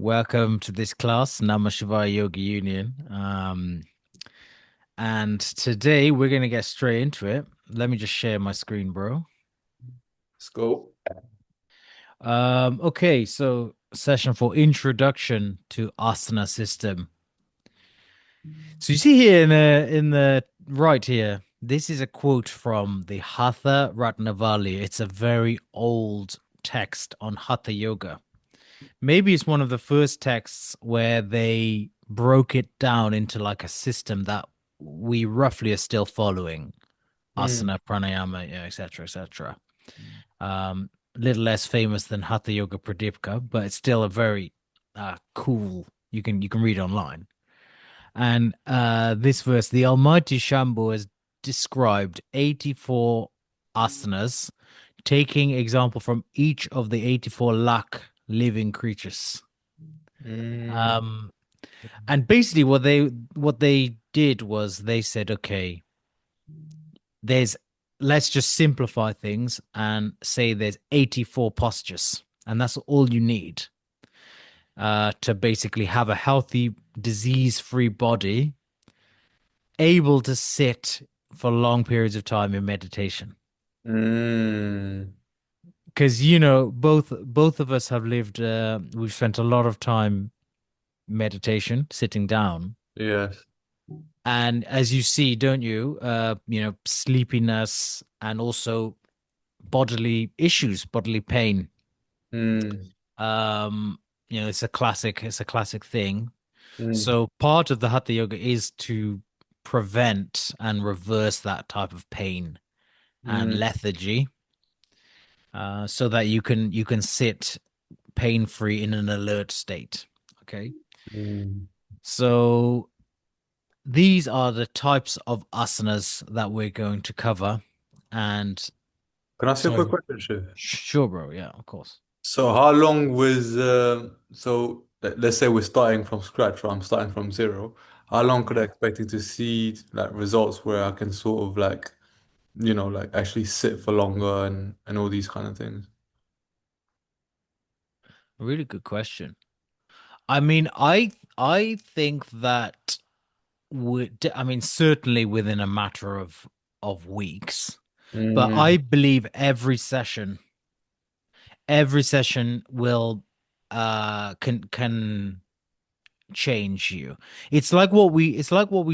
Welcome to this class, Namah Yoga Union. And today we're going to get straight into it. Let me just share my screen, bro. Skool. Okay, so session for introduction to asana system. So you see here in the right here, this is a quote from the Hatha Ratnavali. It's a very old text on Hatha Yoga. Maybe it's one of the first texts where they broke it down into like a system that we roughly are still following. Mm. Asana, pranayama, etc., etc. A little less famous than Hatha Yoga Pradipika, but it's still a very cool. You can read online. And this verse, the Almighty Shambhu has described 84 asanas, taking example from each of the 84 lakh living creatures. Mm. Um, And basically what they did was they said, okay, there's let's just simplify things and say there's 84 postures, and that's all you need to basically have a healthy, disease-free body able to sit for long periods of time in meditation. Mm. Because both of us have lived, we've spent a lot of time meditation, sitting down. Yes. And as you see, don't you, sleepiness and also bodily issues, bodily pain. Mm. Um, it's a classic thing. Mm. So part of the Hatha Yoga is to prevent and reverse that type of pain and Mm. lethargy, so that you can sit pain-free in an alert state. Okay. Mm. So these are the types of asanas that we're going to cover. And Can I ask you a quick sorry, question, Shiv? sure, bro. Yeah, of course. So how long was let's say we're starting from scratch, or I'm starting from zero. How long could I expect you to see like results where I can sort of like, like actually sit for longer and all these kind of things? Really good question. I mean, I think that I mean, certainly within a matter of weeks, but I Mm. believe every session will can change you. It's like what we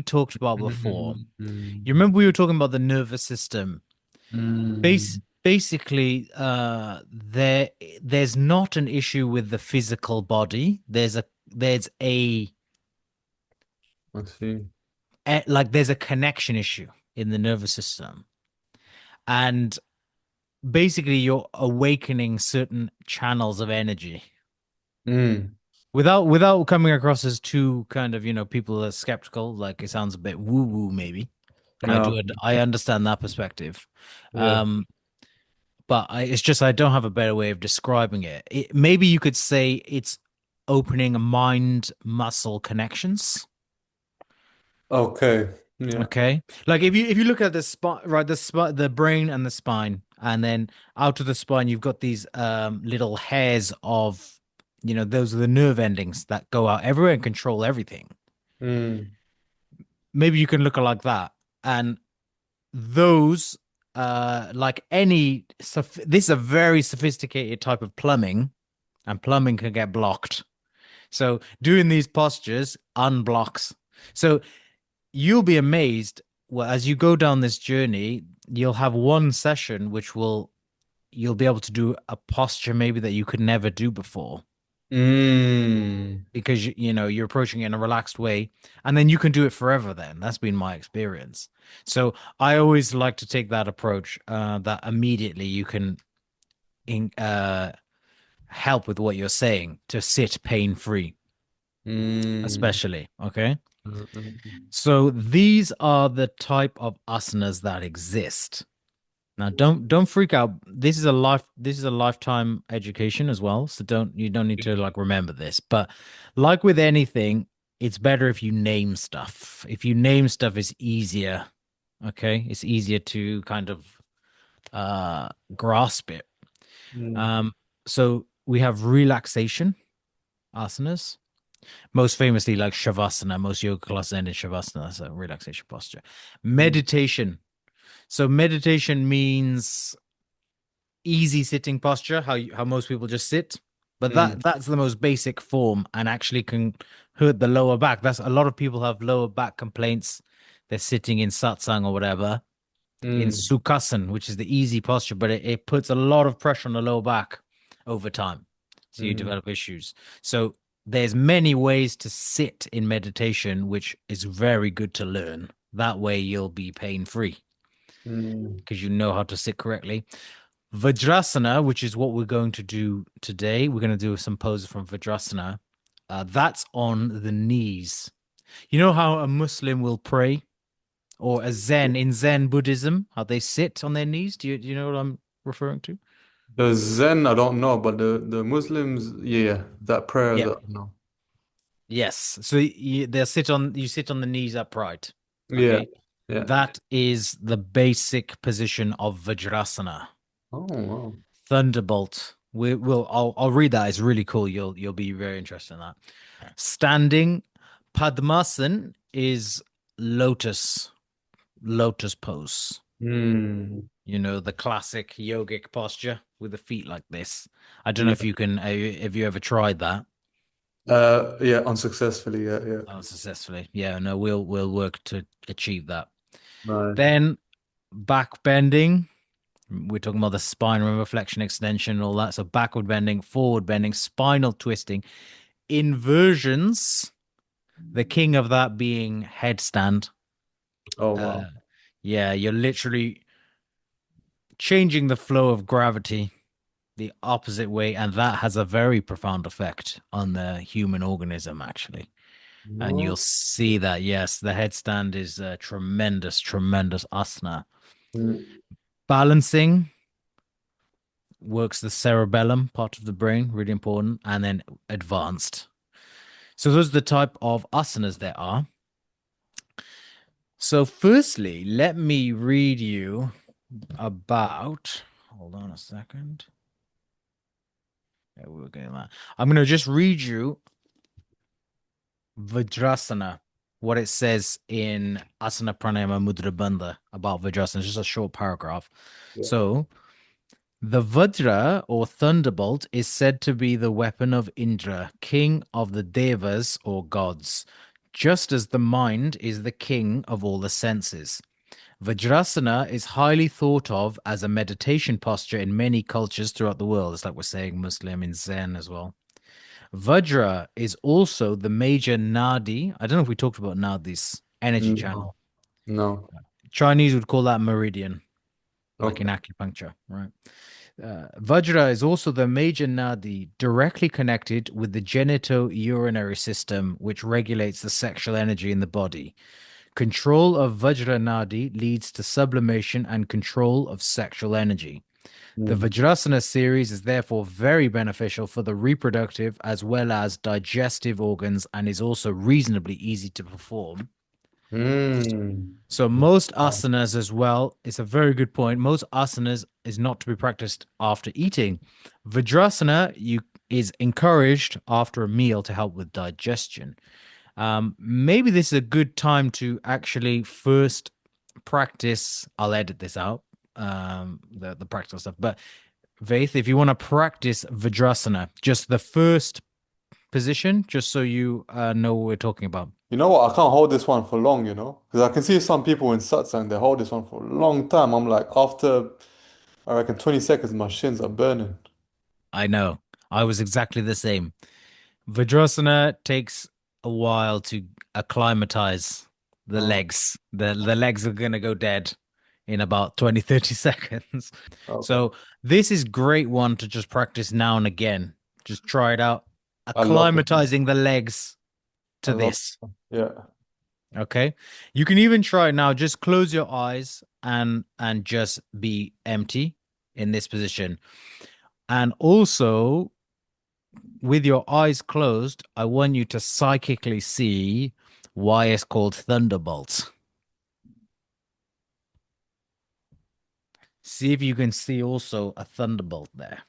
talked about before. Mm. Mm. You remember we were talking about the nervous system. Mm. Basically, there's not an issue with the physical body. I see. There's a connection issue in the nervous system, and basically you're awakening certain channels of energy Mm. without coming across as too kind of, people are skeptical, like it sounds a bit woo woo maybe. Yeah. I understand that perspective. Yeah. Um, but it's just I don't have a better way of describing it. Maybe you could say it's opening mind muscle connections. Okay. Yeah. Okay, like if you look at the spine, right, the brain and the spine, and then out of the spine, you've got these little hairs of, those are the nerve endings that go out everywhere and control everything. Mm. Maybe you can look at like that, and those, this is a very sophisticated type of plumbing, and plumbing can get blocked. So doing these postures unblocks. So you'll be amazed. Well, as you go down this journey, you'll have one session you'll be able to do a posture maybe that you could never do before, Mm. because you're approaching it in a relaxed way, and then you can do it forever. Then that's been my experience. So I always like to take that approach, that immediately you can in, help with what you're saying to sit pain free, Mm. especially. Okay. Mm. So these are the type of asanas that exist. Now don't freak out. This is a lifetime education as well. So you don't need to like remember this. But like with anything, it's better if you name stuff. If you name stuff, it's easier. Okay? It's easier to kind of grasp it. Mm. Um so we have relaxation. asanas. Most famously, like Shavasana, most yoga classes end in Shavasana. That's a relaxation posture. Mm, Meditation. So meditation means easy sitting posture, how most people just sit. But mm, that's the most basic form and actually can hurt the lower back. That's a lot of people have lower back complaints. They're sitting in satsang or whatever in mm, Sukhasan, which is the easy posture, but it puts a lot of pressure on the lower back over time. So you mm, develop issues. So there's many ways to sit in meditation, which is very good to learn. That way you'll be pain free mm. because you know how to sit correctly. Vajrasana, which is what we're going to do today, we're going to do some poses from Vajrasana. That's on the knees. You know how a Muslim will pray? Or a Zen in Zen Buddhism, how they sit on their knees. Do you know what I'm referring to? The Zen, I don't know, but the Muslims, yeah, that prayer Yeah. that no. Yes. So you sit on the knees upright. Yeah, Okay. yeah. That is the basic position of Vajrasana. Oh, wow. Thunderbolt. I'll read that. It's really cool. You'll be very interested in that. Standing Padmasan is lotus pose. Mm. You know, the classic yogic posture with the feet like this. I don't know if Yeah. you can, have you ever tried that? Yeah, unsuccessfully. Yeah, yeah. Unsuccessfully. Yeah, no, we'll work to achieve that. Nice. Then back bending. We're talking about the spine, remember flexion, extension, all that. So backward bending, forward bending, spinal twisting, inversions. The king of that being headstand. Oh, wow. Uh, yeah, you're literally changing the flow of gravity the opposite way, and that has a very profound effect on the human organism, actually. And you'll No. see that, yes, the headstand is a tremendous, tremendous asana. Mm. Balancing works the cerebellum part of the brain, really important, and then advanced. So those are the type of asanas there are. So firstly, let me read you about, hold on a second. Yeah, we're getting that. I'm going to just read you Vajrasana, what it says in Asana Pranayama Mudra Bandha about Vajrasana, just a short paragraph. Yeah. So, the Vajra or thunderbolt is said to be the weapon of Indra, king of the Devas or gods, just as the mind is the king of all the senses. Vajrasana is highly thought of as a meditation posture in many cultures throughout the world. It's like we're saying Muslim in Zen as well. Vajra is also the major nadi. I don't know if we talked about nadis, energy No. channel. No. Chinese would call that meridian, like in Okay. acupuncture, right? Vajra is also the major nadi directly connected with the genito-urinary system, which regulates the sexual energy in the body. Control of Vajra nadi leads to sublimation and control of sexual energy. The Mm. Vajrasana series is therefore very beneficial for the reproductive as well as digestive organs and is also reasonably easy to perform. Mm. So most asanas as well, it's a very good point. Most asanas is not to be practiced after eating. Vajrasana you is encouraged after a meal to help with digestion. Maybe this is a good time to actually first practice. I'll edit this out, the practical stuff. But Vaith, if you want to practice Vajrasana, just the first position, just so you know what we're talking about. You know what? I can't hold this one for long, because I can see some people in satsang, they hold this one for a long time. I'm like, after, I reckon 20 seconds, my shins are burning. I know. I was exactly the same. Vajrasana takes a while to acclimatize the Oh, legs. The legs are gonna go dead in about 20, 30 seconds. okay. So this is great one to just practice now and again. Just try it out. I love this one. Acclimatizing the legs I to love this. this one. Yeah. Okay. You can even try it now. Just close your eyes and just be empty in this position. And also with your eyes closed, I want you to psychically see why it's called Thunderbolt. See if you can see also a thunderbolt there.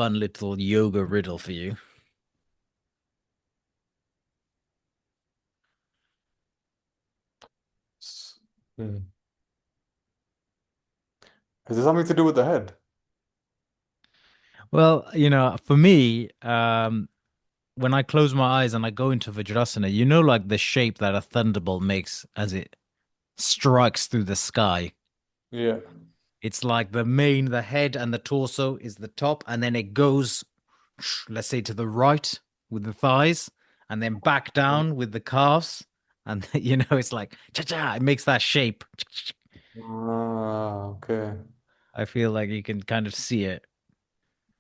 fun little yoga riddle for you. Hmm. Is it something to do with the head? Well, for me, when I close my eyes and I go into Vajrasana, like the shape that a thunderbolt makes as it strikes through the sky. Yeah. It's like the head and the torso is the top, and then it goes, let's say, to the right with the thighs, and then back down with the calves. And it's like cha cha, it makes that shape. Ah, okay. I feel like you can kind of see it.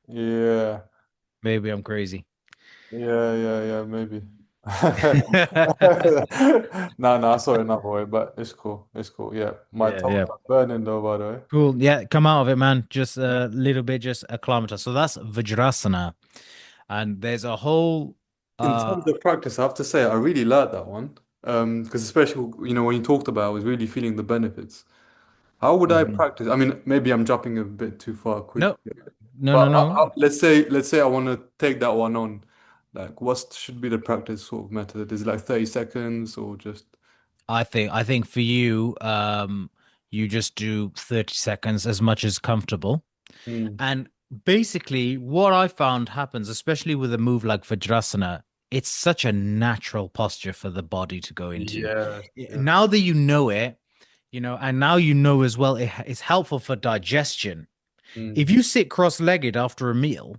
Yeah. Maybe I'm crazy. Yeah, maybe. No, no, I saw it another way, but it's cool. It's cool. Yeah. My Yeah, toes yeah. are burning though, by the way. Cool. Yeah, come out of it, man. Just a little bit, just a kilometer. So that's Vajrasana. And there's a whole In uh terms of practice, I have to say I really like that one. Because especially, when you talked about, I was really feeling the benefits. How would I mhm. practice? I mean, maybe I'm jumping a bit too far No, quickly. no, But no, no. let's say I want to take that one on. Like, what should be the practice sort of method? Is it like 30 seconds or just? I think for you, you just do 30 seconds as much as comfortable. Mm. And basically, what I found happens, especially with a move like Vajrasana, it's such a natural posture for the body to go into. Yeah, yeah. Now that you know it, and now you know as well, it's helpful for digestion. If Mm. you sit cross-legged after a meal,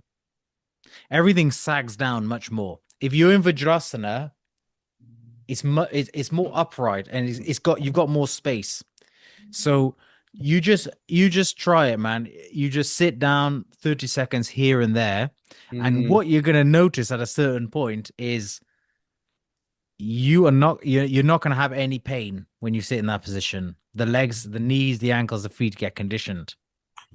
everything sags down much more. If you're in Vajrasana, it's more upright and you've got more space. So you just try it, man. You just sit down 30 seconds here and there. And Mm. what you're gonna notice at a certain point is you're not gonna have any pain when you sit in that position. The legs, the knees, the ankles, the feet get conditioned.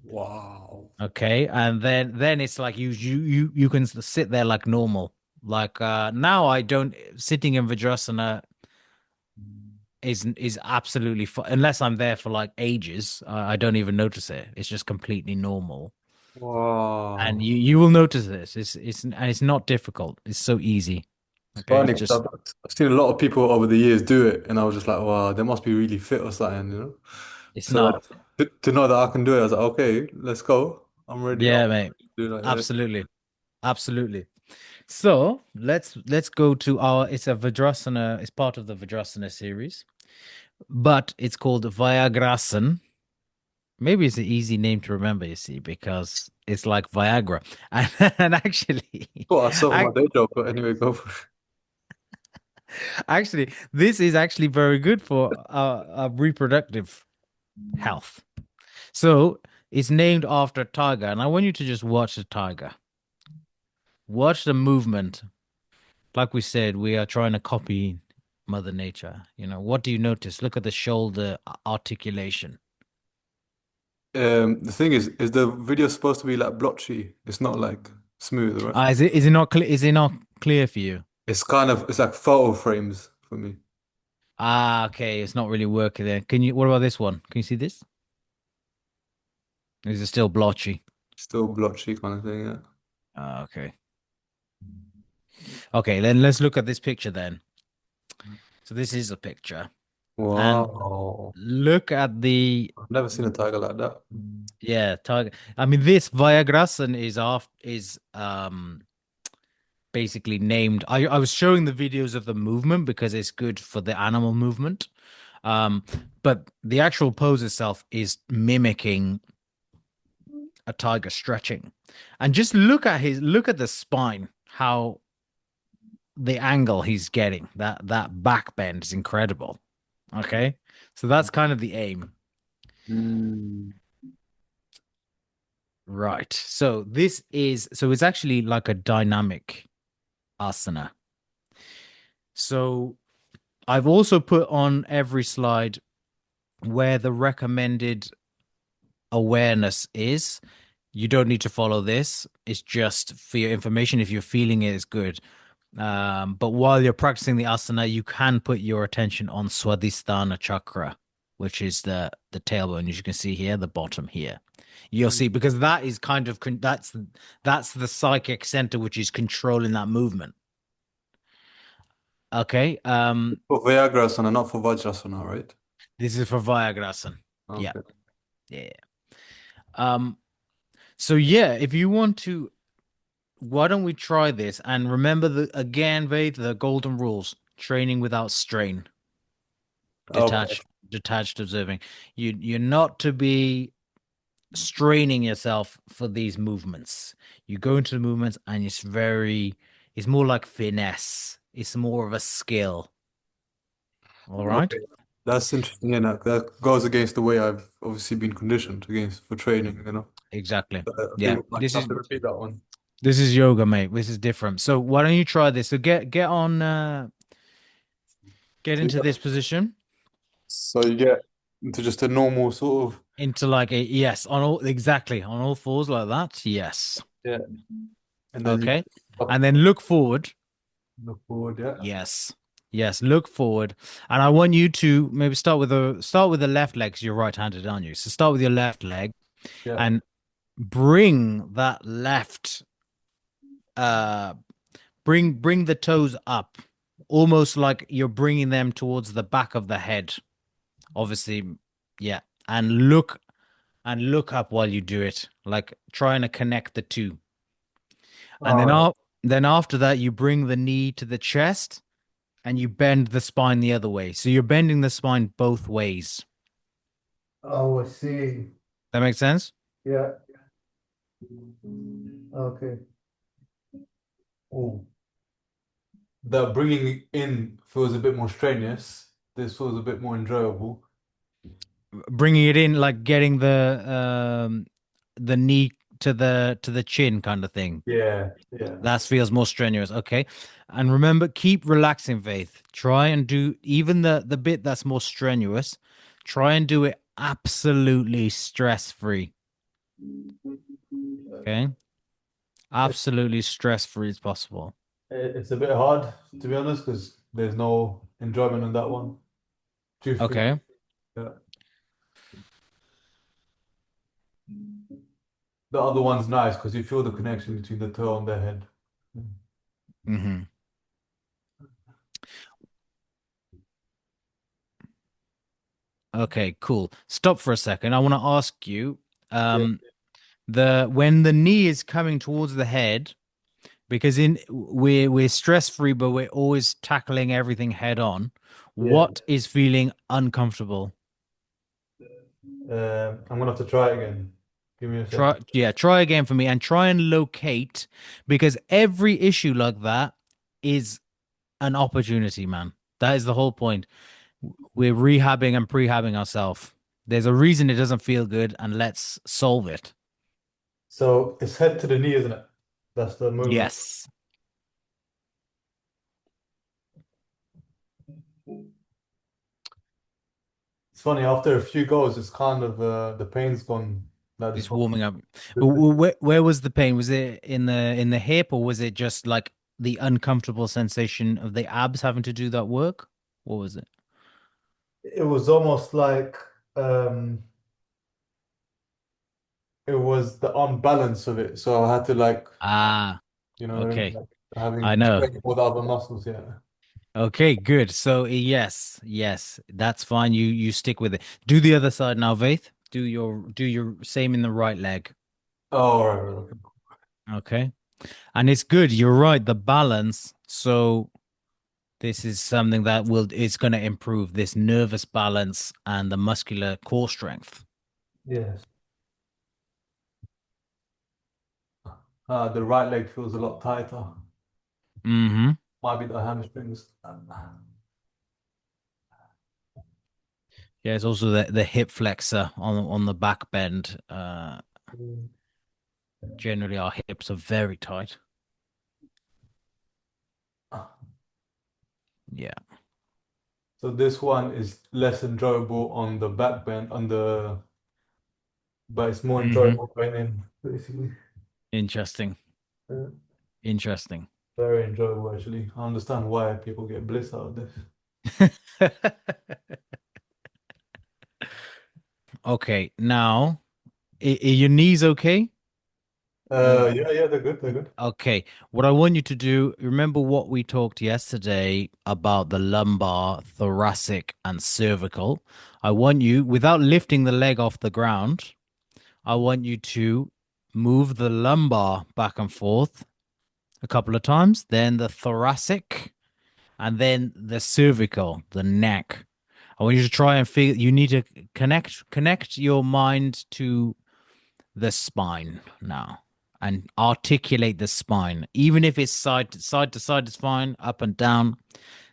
Wow. Okay. And then it's like you can sit there like normal. Like now I don't sitting in Vajrasana is absolutely fine unless I'm there for like ages. I don't even notice it. It's just completely normal. And Wow. you will notice this. It's not difficult. It's so easy. It's Okay, funny because just I've seen a lot of people over the years do it, and I was just like, wow, they must be really fit or something. it's So not. to know that I can do it, I was like, okay, let's go. I'm ready. Yeah, I'll mate. do like that. Absolutely, absolutely. So let's go to our. It's a Vajrasana. It's part of the Vajrasana series, but it's called Vyagrasan. Maybe it's an easy name to remember, you see, because it's like Viagra. And actually, Thought I saw my ac- day job, but anyway, go for it. actually, this is actually very good for our reproductive health. So it's named after a tiger, and I want you to just watch the tiger. Watch the movement. Like we said, we are trying to copy Mother Nature. What do you notice? Look at the shoulder articulation. The thing is the video supposed to be like blotchy? It's not like smooth, right? Is it not clear? Is it not clear for you? It's like photo frames for me. Ah, okay, it's not really working there. Can you? What about this one? Can you see this? Is it still blotchy? Still blotchy kind of thing, yeah. Ah, okay. Okay, then let's look at this picture then. So this is a picture, and Wow. look at the I've never seen a tiger like that. yeah target. I mean, this Viagrasan is basically named. I was showing the videos of the movement because it's good for the animal movement. Um, but the actual pose itself is mimicking a tiger stretching. And just look at the spine, how the angle he's getting. That back bend is incredible. Okay. So that's kind of the aim. Mm. Right. So it's actually like a dynamic asana. So I've also put on every slide where the recommended awareness is. You don't need to follow this. It's just for your information. If you're feeling it, it's good. But while you're practicing the asana, you can put your attention on Swadhisthana chakra. which is the tailbone, as you can see here, the bottom here. You'll see because that is kind of that's the psychic center which is controlling that movement. Okay. For Vyaghrasana, not for Vajrasana, right? This is for Vyaghrasana. Yeah. Okay. Yeah. Um, so yeah, if you want to, why don't we try this? And remember the again, Vade, the golden rules: training without strain, Okay. detached observing. You're not to be straining yourself for these movements. You go into the movements and it's more like finesse. It's more of a skill. All right? Okay. That's interesting. Yeah, that goes against the way I've obviously been conditioned against for training, you know. Exactly. I Yeah. think we might have to repeat that one. This is yoga, mate. This is different. So why don't you try this? So get So you into get, this position so you get into just a normal sort of, into like a yes on all exactly on all fours like that. Yes. yeah, and then you Okay. up, And then look forward. look forward, yeah. Yes. Yes, look forward. And I want you to maybe start with the left leg because you're right-handed, aren't you? So start with your left leg Yeah. and bring that left uh bring the toes up almost like you're bringing them towards the back of the head. Obviously, yeah. And look up while you do it, like trying to connect the two. And All right. then after that you bring the knee to the chest and you bend the spine the other way. So you're bending the spine both ways. Oh, I see. That makes sense? Yeah. Okay. Oh, the bringing in feels a bit more strenuous. This feels a bit more enjoyable. Bringing it in, like getting the knee to the chin kind of thing. Yeah, yeah. That feels more strenuous. Okay. And remember, keep relaxing, Faith. Try and do even the bit that's more strenuous. Try and do it absolutely stress free. Okay. Absolutely stress free as possible. It's a bit hard, to be honest, because there's no enjoyment in that one. Truthfully. Okay. Yeah. The other one's nice because you feel the connection between the toe and the head. Hmm. Okay, cool. Stop for a second. I want to ask you, Yeah, um, the when the knee is coming towards the head, because in we're stress free, but we're always tackling everything head on. yeah. What is feeling uncomfortable? I'm gonna have to try it again. Give me a second. Try again for me and try and locate because every issue like that is an opportunity, man. That is the whole point. We're rehabbing and prehabbing ourselves. There's a reason it doesn't feel good, and let's solve it. So it's head to the knee, isn't it? That's the movement. Yes. It's funny, after a few goes, it's kind of the pain's gone. Like It's warming up. Where was the pain? Was it in the hip, or was it just like the uncomfortable sensation of the abs having to do that work? What was it? it was almost like um it was the unbalance of it. So I had to like, Ah, you know what I mean? okay. Like I having know. strength for the other muscles, yeah. Okay, good. So yes, yes, that's fine. You stick with it. Do the other side now, Vaith. Do your same in the right leg. Oh, all right, right, okay. Okay. And it's good. You're right. The balance. So this is something that will is going to improve this nervous balance and the muscular core strength. Yes. The right leg feels a lot tighter. Hmm. Might be the hamstrings. Yeah, it's also the hip flexor on the back bend. Generally our hips are very tight. Yeah. So this one is less enjoyable on the back bend, but it's more Hmm. enjoyable going in, basically. Interesting. Uh, Interesting. Very enjoyable, actually. I understand why people get bliss out of this. Okay, now are your knees okay? Yeah, yeah, they're good, they're good. Okay, what I want you to do, remember what we talked yesterday about the lumbar, thoracic, and cervical. I want you, without lifting the leg off the ground, I want you to move the lumbar back and forth a couple of times, then the thoracic, and then the cervical, the neck. I want you to try and figure, you need to connect your mind to the spine now and articulate the spine. Even if it's side to side, it's fine, up and down,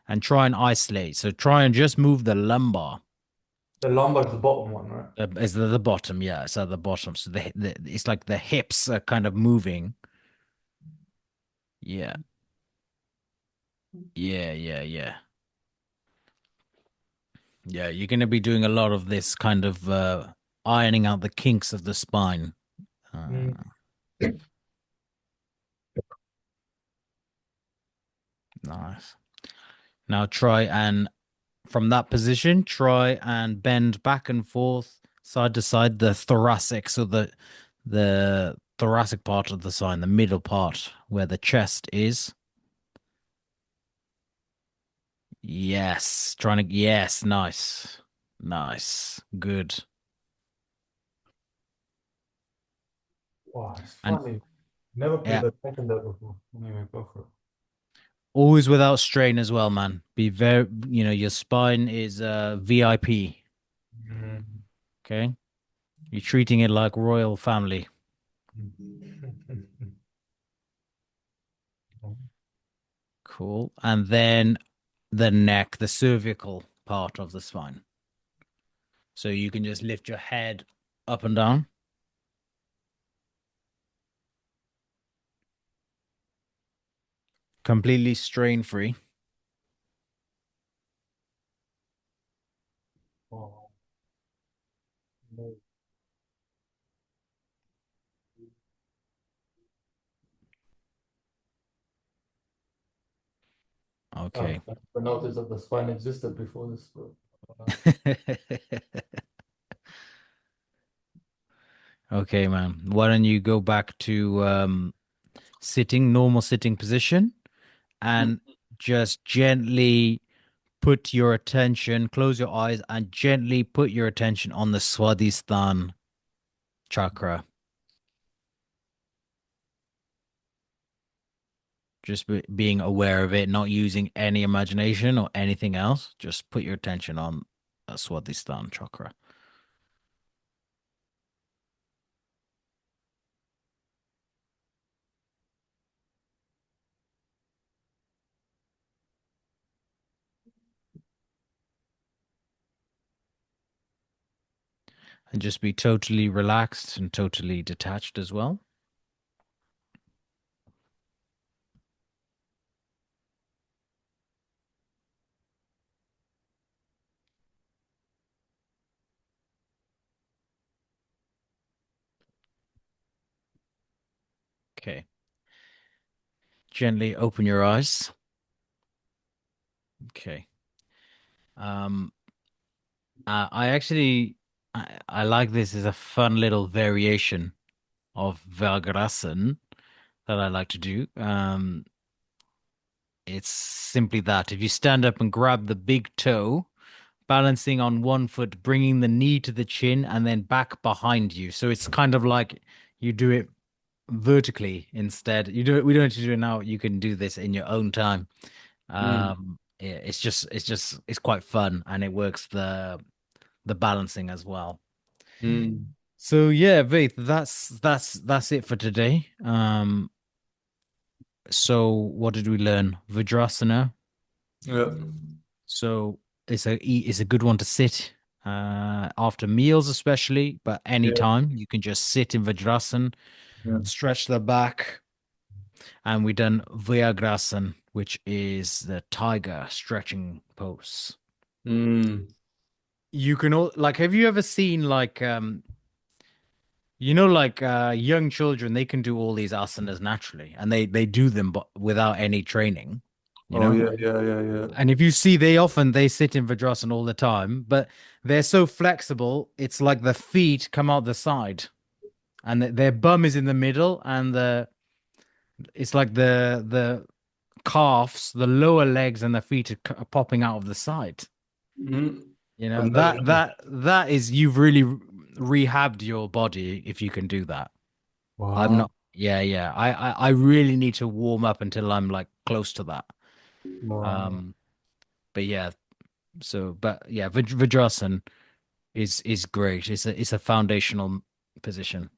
and try and isolate. So try and just move the lumbar. The lumbar's the bottom one, right? It's the bottom, yeah, it's at the bottom. So it's like the hips are kind of moving. Yeah, yeah. Yeah, you're going to be doing a lot of this kind of ironing out the kinks of the spine. Uh, Mm. nice. Now try and from that position, try and bend back and forth, side to side, the thoracic, so the thoracic part of the spine, the middle part where the chest is. Yes, trying to, yes, nice. Nice. Good. Wow, it's And funny. Never paid yeah, attention to that before. Anyway, go for always without strain as well, man. Be very, your spine is VIP. it. Mm. Okay. You're treating it like royal family. Cool. And then the neck, the cervical part of the spine. So you can just lift your head up and down, completely strain free. Oh, no. Okay. I never noticed that the spine existed before this. Okay, man. Why don't you go back to sitting, normal sitting position, and just gently put your attention, close your eyes, and gently put your attention on the Swadhisthana chakra. Just being aware of it, not using any imagination or anything else. Just put your attention on Swadhisthana chakra and just be totally relaxed and totally detached as well. Okay. Gently open your eyes. Okay. Um, I actually I like this as a fun little variation of Vyaghrasana that I like to do. It's simply that if you stand up and grab the big toe, balancing on one foot, bringing the knee to the chin, and then back behind you. So it's kind of like you do it vertically instead. You do it. We don't have to do it now. You can do this in your own time. Mm. Yeah, it's quite fun, and it works the balancing as well. Mm. So yeah, Vaith, that's it for today. So what did we learn? Vajrasana. Yeah. So it's a good one to sit after meals, especially, but Yeah. anytime you can just sit in Vajrasana, Yeah. stretch the back, and we done Vyaghrasana, which is the tiger stretching pose. Mm. You can all like, have you ever seen like like young children, they can do all these asanas naturally, and they do them but without any training. you Oh know? yeah, yeah, yeah, yeah. And if you see, they sit in Vajrasana all the time, but they're so flexible, it's like the feet come out the side and their bum is in the middle and it's like the calves, the lower legs and the feet are popping out of the side. Mhm. You I've know, never done that is you've really rehabbed your body if you can do that. I'm Wow, not. Yeah, yeah. I really need to warm up until I'm like close to that. wow. Um, but yeah, but yeah, Vajrasan is great. It's a foundational position.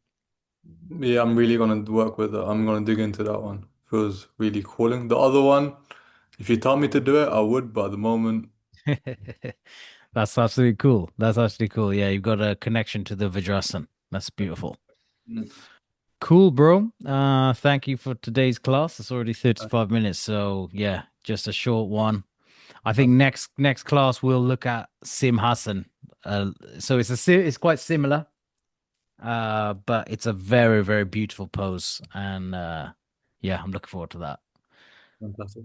Yeah, I'm really gonna work with it. I'm gonna dig into that one. Feels really calling. The other one, if you tell me to do it, I would, but at the moment, That's absolutely cool. That's absolutely cool. Yeah, you've got a connection to the Vajrasan. That's beautiful. mm, Cool, bro. Thank you for today's class. It's already 35 minutes, so yeah, just a short one. I think next class we'll look at Simhasan. So it's quite similar, but it's a very very beautiful pose, and yeah, I'm looking forward to that. fantastic.